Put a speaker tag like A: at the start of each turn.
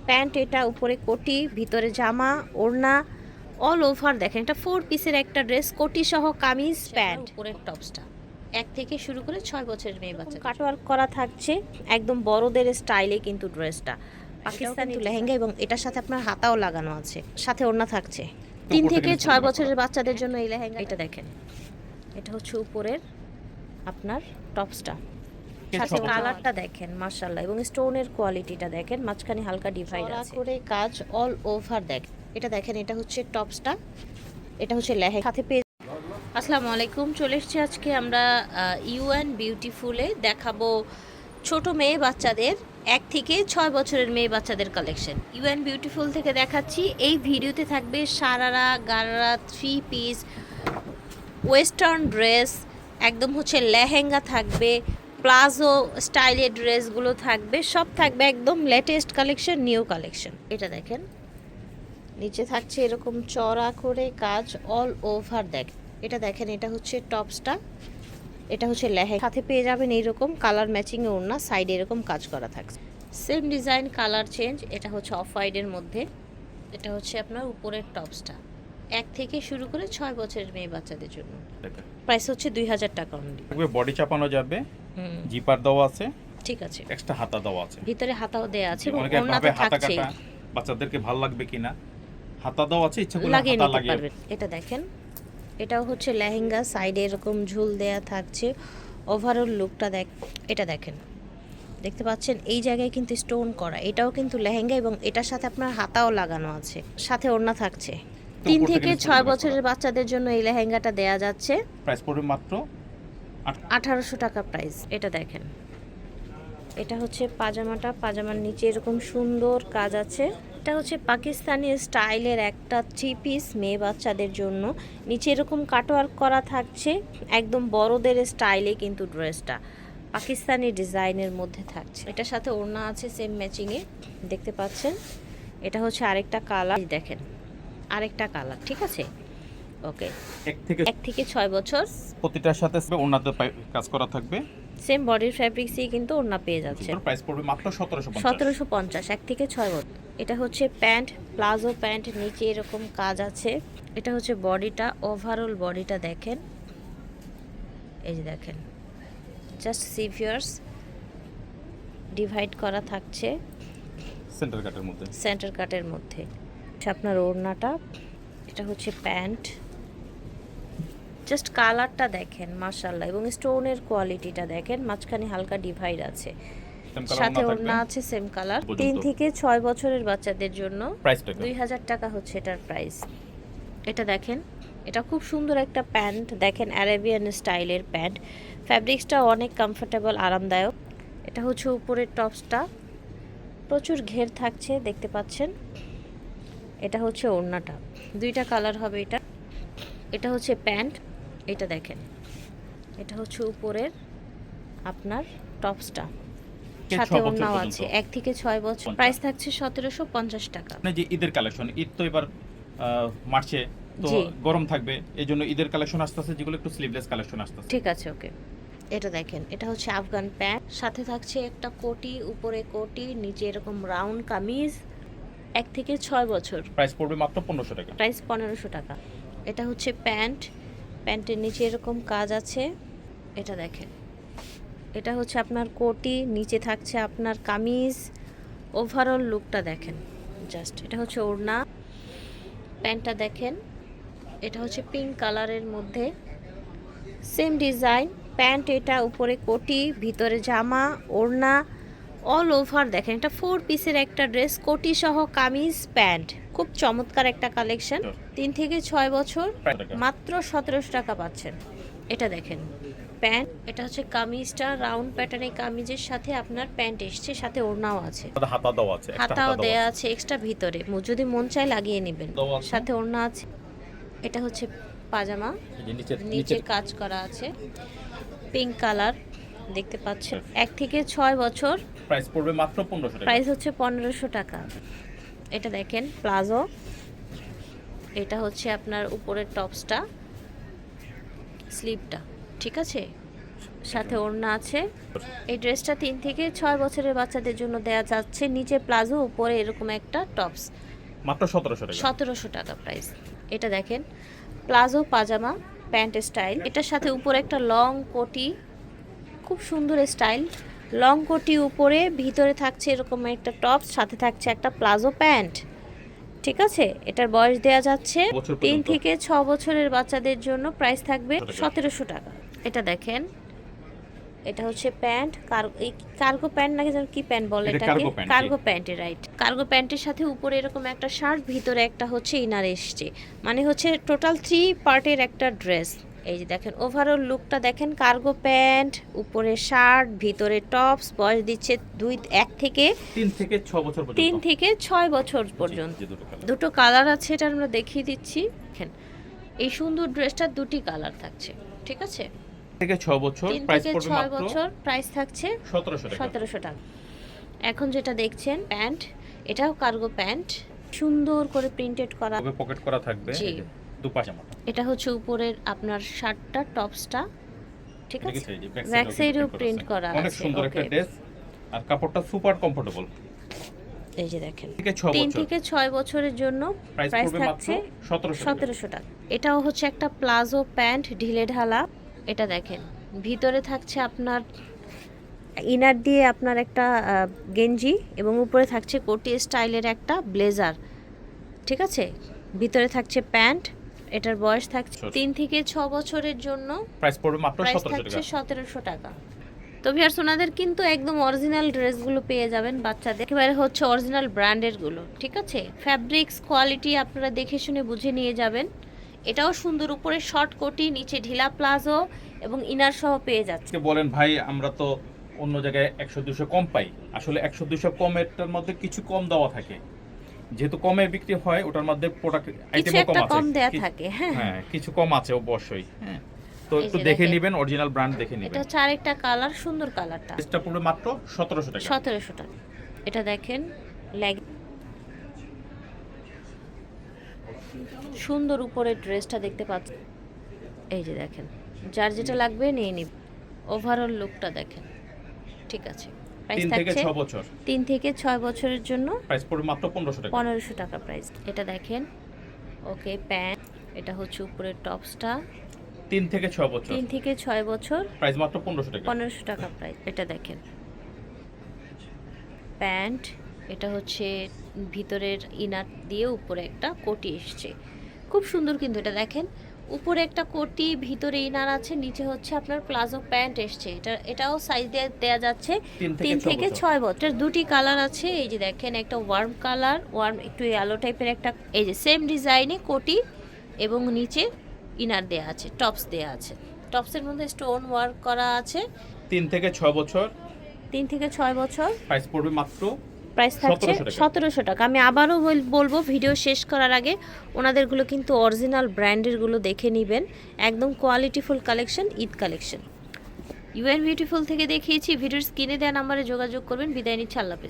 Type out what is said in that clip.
A: Pant, এটা উপরে কোটি, ভিতরে জামা, ওড়না, অল ওভার দেখেন। এটা 4 পিসের একটা ড্রেস, কোটি সহ কামিজ, প্যান্ট, উপরের টপসটা 1 থেকে শুরু করে 6 বছরের মেয়ে বাচ্চা কাটওয়ার্ক করা থাকছে, একদম বড়দের স্টাইলে কিন্তু ড্রেসটা পাকিস্তানি লেহেঙ্গা, এবং এটার সাথে আপনার হাতাও লাগানো আছে, সাথে ওড়না থাকছে। 3 থেকে 6 বছরের বাচ্চাদের জন্য এই লেহেঙ্গা। এটা দেখেন, এটা হচ্ছে উপরের আপনার টপসটা, সাথে কালারটা দেখেন মাশাআল্লাহ, এবং স্টোনের কোয়ালিটিটা দেখেন, মাঝখানে হালকা ডিভাইড আছে করে কাজ, অল ওভার দেখেন। এটা দেখেন, এটা হচ্ছে টপসটা, এটা হচ্ছে লেহেঙ্গা সাথে পেয়ে। আসসালামু আলাইকুম, চলে এসেছি আজকে আমরা ইউএন বিউটিফুলে দেখাবো ছোট মেয়ে বাচ্চাদের 1 থেকে 6 বছরের মেয়ে বাচ্চাদের কালেকশন। ইউএন বিউটিফুল থেকে দেখাচ্ছি। এই ভিডিওতে থাকবে sharara, gharara, 3 piece, western dress, একদম হচ্ছে লেহেঙ্গা থাকবে, প্লাজো স্টাইলের ড্রেসগুলো থাকবে, সব থাকবে একদম লেটেস্ট কালেকশন, নিউ কালেকশন। এটা দেখেন, নিচে থাকছে এরকম চড়া করে কাজ, অল ওভার দেখেন। এটা দেখেন, এটা হচ্ছে টপসটা, এটা হচ্ছে লেহেঙ্গা, সাথে পেয়ে যাবেন এইরকম কালার ম্যাচিংয়ে ওড়না, সাইডে এরকম কাজ করা থাকছে, সেম ডিজাইন, কালার চেঞ্জ। এটা হচ্ছে অফ হোয়াইটের মধ্যে, এটা হচ্ছে আপনার উপরের টপসটা, 1 থেকে শুরু করে 6 বছরের মেয়ে বাচ্চাদের জন্য। প্রাইস হচ্ছে 2000 টাকা অনলি।
B: বডি চাপানো যাবে, জিপার দেওয়া আছে,
A: ঠিক আছে,
B: এক্সট্রা হাতা দেওয়া আছে,
A: ভিতরে হাতাও দেয়া আছে, এবং
B: অনেকে
A: ওড়না
B: ভাবে
A: তো
B: হাতা
A: থাকছেই,
B: কাটা বাচ্চাদেরকে ভালো লাগবে কিনা, হাতা দেওয়া আছে, ইচ্ছা করলে
A: লাগিয়ে
B: হাতা
A: নিতে
B: লাগিয়ে।
A: পারবেন। এটা দেখেন, এটাও হচ্ছে লেহেঙ্গা, সাইডে এরকম ঝুল দেয়া থাকছে, ওভারঅল লুকটা এটা দেখেন, দেখতে পাচ্ছেন এই জায়গায় কিন্তু স্টোন করা, এটাও কিন্তু লেহেঙ্গা, এবং এটার সাথে আপনার হাতাও লাগানো আছে, সাথে ওড়না থাকছে। 3 থেকে 6 বছরের বাচ্চাদের জন্য এই লেহেঙ্গাটা দেয়া যাচ্ছে,
B: প্রাইস পড়বে মাত্র
A: 1800 টাকা প্রাইস। এটা দেখেন, এটা হচ্ছে পাজামাটা, পাজামার নিচে এরকম সুন্দর কাজ আছে। এটা হচ্ছে পাকিস্তানি স্টাইলের একটা 3 পিস মেয়ে বাচ্চাদের জন্য, নিচে এরকম কাটওয়ার্ক করা থাকছে, একদম বড়দের স্টাইলে কিন্তু ড্রেসটা পাকিস্তানি ডিজাইনের মধ্যে থাকছে। এটার সাথে ওড়না আছে সেম ম্যাচিংয়ে, দেখতে পাচ্ছেন। এটা হচ্ছে আরেকটা কালার, দেখেন আরেকটা কালার, ঠিক আছে, ওকে। 1 থেকে 6 বছর,
B: প্রতিটার সাথে ওড়নাতে কাজ করা থাকবে,
A: সেম বডির ফ্যাব্রিক্সই কিন্তু ওড়না পেয়ে যাচ্ছে।
B: প্রাইস পড়বে মাত্র 1750।
A: 1750, 1 থেকে 6 বছর। এটা হচ্ছে প্যান্ট, প্লাজো প্যান্ট, নিচে এরকম কাজ আছে। এটা হচ্ছে বডিটা, ওভারঅল বডিটা দেখেন, এই যে দেখেন, জাস্ট সিভিয়ার্স ডিভাইড করা থাকছে
B: সেন্টার কাটের মধ্যে,
A: সেন্টার কাটের মধ্যে। আপনার ওড়নাটা, এটা হচ্ছে প্যান্ট, জাস্ট কালারটা দেখেন মাশাআল্লাহ, এবং স্টোনের কোয়ালিটিটা দেখেন, মাঝখানে হালকা ডিভাইড আছে, সাথে ওড়না আছে সেম কালার। 3 থেকে 6 বছরের বাচ্চাদের জন্য 2000 টাকা হচ্ছে এটার প্রাইস। এটা দেখেন, এটা খুব সুন্দর একটা প্যান্ট দেখেন, আরাবিয়ান স্টাইলের প্যান্ট, ফ্যাব্রিক্সটা অনেক কমফোর্টেবল, আরামদায়ক। এটা হচ্ছে উপরের টপসটা, প্রচুর ঘের থাকছে, দেখতে পাচ্ছেন। এটা হচ্ছে ওড়নাটা, 2টা কালার হবে এটা। এটা হচ্ছে প্যান্ট, এটা দেখেন, এটা হচ্ছে উপরের আপনার টপসটা, সাথে ওড়নাও আছে। 1 থেকে 6 বছর, প্রাইস থাকছে 1750 টাকা।
B: মানে যে ঈদের কালেকশন, ঈদ তো এবার মার্চে, তো গরম থাকবে, এই জন্য ঈদের কালেকশন আসতেছে, যেগুলো একটু স্লিভলেস কালেকশন আসতেছে।
A: ঠিক আছে, ওকে। এটা দেখেন, এটা হচ্ছে আফগান প্যান্ট, সাথে থাকছে একটা কোটি, উপরে কোটি, নিচে এরকম রাউন্ড কামিজ, 1 থেকে 6 বছর,
B: প্রাইস পড়বে মাত্র 1500 টাকা।
A: প্রাইস 1500 টাকা। এটা হচ্ছে প্যান্ট, প্যান্টের নিচে এরকম কাজ আছে, এটা দেখেন। এটা হচ্ছে আপনার কোটি, নিচে থাকছে আপনার কামিজ, ওভারঅল লুকটা দেখেন জাস্ট। এটা হচ্ছে ওড়না, প্যান্টটা দেখেন, এটা হচ্ছে পিঙ্ক কালারের মধ্যে, সেম ডিজাইন প্যান্ট, এটা উপরে কোটি, ভিতরে জামা, ওড়না, অল ওভার দেখেন। এটা 4 পিসের একটা ড্রেস, কোটি সহ কামিজ, প্যান্ট, খুব চমৎকার একটা কালেকশন। 3 থেকে 6 বছর, মাত্র 1700 টাকা পাচ্ছেন। এটা দেখেন প্যান্ট, এটা হচ্ছে কামিজটা, রাউন্ড প্যাটার্নের কামিজের সাথে আপনার প্যান্ট এসছে, সাথে ওড়নাও আছে,
B: হাতা দেওয়া আছে,
A: হাতাও দেয়া আছে এক্সট্রা ভিতরে, যদি মন চায় লাগিয়ে নেবেন, সাথে ওড়না আছে। এটা হচ্ছে পাজামা, নিচে কাজ করা আছে, পিঙ্ক কালার, দেখতে পাচ্ছেন। 1 থেকে 6 বছর,
B: প্রাইস পড়বে মাত্র 1500 টাকা।
A: প্রাইস হচ্ছে 1500 টাকা। এটা দেখেন প্লাজো, এটা হচ্ছে আপনার উপরের টপসটা, স্লিভটা, ঠিক আছে, সাথে ওড়না আছে। এই ড্রেসটা 3 থেকে 6 বছরের বাচ্চাদের জন্য দেয়া যাচ্ছে। নিচে প্লাজো, উপরে এরকম একটা টপস,
B: মাত্র 1700 টাকা।
A: 1700 টাকা প্রাইস। এটা দেখেন প্লাজো পাজামা প্যান্ট স্টাইল, এটার সাথে উপরে একটা লং কোটি, খুব সুন্দর স্টাইল। লং কোটি উপরে, ভিতরে থাকছে এরকম একটা টপস, সাথে থাকছে একটা প্লাজো প্যান্ট। ঠিক আছে, এটার বয়স দেয়া যাচ্ছে 3 থেকে 6 বছরের বাচ্চাদের জন্য। প্রাইস থাকবে 1700 টাকা। এটা দেখেন, এটা হচ্ছে প্যান্ট, কার্গো প্যান্ট নাকি যেন কি প্যান্ট বলে এটাকে, কার্গো প্যান্টে, রাইট। কার্গো প্যান্টের সাথে উপরে এরকম একটা শার্ট, ভিতরে একটা হচ্ছে ইনার এসছে, মানে হচ্ছে টোটাল 3 পার্টের একটা ড্রেস। এই যে দেখেন ওভারঅল লুকটা দেখেন, কার্গো প্যান্ট, উপরে শার্ট, ভিতরে টপস। বয়স দিচ্ছে 1 থেকে
B: 3 থেকে 6 বছর পর্যন্ত।
A: 3 থেকে 6 বছর পর্যন্ত। দুটো কালার আছে, এটা আমরা দেখিয়ে দিচ্ছি। দেখেন এই সুন্দর ড্রেসটার দুটি কালার থাকছে। ঠিক আছে,
B: থেকে 6 বছর,
A: 3
B: প্রাইস
A: থেকে
B: পড়বে
A: 6
B: মাত্র
A: বছর, প্রাইস থাকছে
B: 1700 টাকা।
A: 1700 টাকা। এখন যেটা দেখছেন প্যান্ট, এটাও কার্গো প্যান্ট, সুন্দর করে প্রিন্টেড করা,
B: তবে পকেট করা থাকবে,
A: জি।
B: এই যে দুপাশে জামাটা।
A: এটা হচ্ছে উপরের আপনার শার্টটা, টপসটা। ঠিক
B: ঠিক
A: আছে,
B: আছে, এই যে
A: ব্যাক সাইডেও
B: print
A: প্রিন্ট করা আছে।
B: অনেক সুন্দর একটা
A: Okay.
B: ড্রেস, আর কাপড়টা সুপার কমফোর্টেবল।
A: এই যে দেখেন
B: থেকে 6
A: 3
B: বছর,
A: থেকে 6 বছরের জন্য
B: প্রাইস
A: প্রাইস
B: পড়বে মাত্র
A: থাকছে
B: 1700 টাকা।
A: 1700 টাকা। এটাও হচ্ছে একটা প্লাজো প্যান্ট, ঢিলে ঢালা। এটা দেখেন ভিতরে থাকছে আপনার ইনার দিয়ে আপনার একটা গেঞ্জি, এবং উপরে থাকছে কোটি স্টাইলের একটা ব্লেজার। ঠিক আছে, ভিতরে থাকছে প্যান্ট। এটার বয়স থাকছে 3 থেকে 6 বছরের জন্য।
B: প্রাইস পড়বে মাত্র
A: প্রাইস
B: 1700
A: থাকছে
B: টাকা।
A: 1700 টাকা। তো ভিউয়ার্স, ওনাদের কিন্তু একদম অরিজিনাল ড্রেসগুলো পেয়ে যাবেন বাচ্চাদের, একেবারে হচ্ছে অরিজিনাল ব্র্যান্ডের গুলো। ঠিক আছে, ফ্যাব্রিক্স কোয়ালিটি আপনারা দেখে শুনে বুঝে নিয়ে যাবেন। এটাও সুন্দর, উপরে শর্ট কোটি, নিচে ঢিলা প্লাজো এবং ইনার সহ পেয়ে যাচ্ছে।
B: আজকে বলেন ভাই, আমরা তো অন্য জায়গায় 100-200 কম পাই, আসলে 100-200 কমেরটার মধ্যে কিছু কম দেওয়া থাকে, যেহেতু কমে বিক্রি হয় ওটার মধ্যে প্রোডাক্ট
A: কিছু
B: আইটেমও কম
A: একটা
B: আছে,
A: কম দেয়া থাকে। হ্যাঁ,
B: হ্যাঁ কিছু কম আছে অবশ্যই। হ্যাঁ, তো
A: এই
B: একটু
A: যে
B: দেখে
A: দেখেন।
B: নেবেন, অরিজিনাল ব্র্যান্ড দেখে
A: এটা
B: নেবেন।
A: হচ্ছে আরেকটা কালার, সুন্দর কালারটা।
B: প্রাইসটা পড়বে মাত্র 1700 টাকা।
A: 1700 টাকা। এটা দেখেন লেগ, সুন্দর উপরে ড্রেসটা দেখতে পাচ্ছেন। এই যে দেখেন, যার যেটা লাগবে নিয়ে নিন। ওভারঅল লুকটা দেখেন। ঠিক আছে, প্রাইস
B: 3 থেকে
A: থাকছে
B: 6 বছর,
A: 3 থেকে 6 বছরের জন্য
B: প্রাইস পড়বে মাত্র 1500 টাকা।
A: 1500 টাকা প্রাইস। এটা দেখেন, ওকে প্যান্ট, এটা হচ্ছে উপরের টপসটা।
B: 3 থেকে 6 বছর,
A: 3 থেকে 6 বছর,
B: প্রাইস মাত্র 1500 টাকা।
A: 1500 টাকা প্রাইস। এটা দেখেন প্যান্ট, এটা হচ্ছে ভিতরের ইনার দিয়ে উপরে একটা কোটি এসছে, খুব সুন্দর। কিন্তু এটা দেখেন উপরে একটা কোটি, ভিতরে ইনার আছে, নিচে হচ্ছে আপনার প্লাজো প্যান্ট এসছে। এটাও সাইজ দেয়া যাচ্ছে 3 থেকে 6 বছর। দুটি কালার আছে, এই যে দেখেন একটা ওয়ার্ম কালার, ওয়ার্ম একটু ইয়েলো টাইপের একটা, এই যে সেম ডিজাইনে কোটি এবং নিচে ইনার দেয়া আছে, টপস দেয়া আছে। টপসের মধ্যে স্টোন ওয়ার্ক করা আছে।
B: 3 থেকে 6 বছর,
A: 3 থেকে 6 বছর,
B: প্রাইস পড়বে মাত্র
A: প্রাইস থাকছে 1700 টাকা। আমি আবারও বলবো ভিডিও শেষ করার আগে, ওনাদেরগুলো কিন্তু অরিজিনাল ব্র্যান্ডেরগুলো দেখে নেবেন, একদম কোয়ালিটিফুল collection, Eid collection. UN beautiful থেকে দেখিয়েছি, ভিডিওর স্ক্রিনে দেওয়া নাম্বারে যোগাযোগ করবেন। বিদায় নিচ্ছি, আল্লাহ হাফেজ।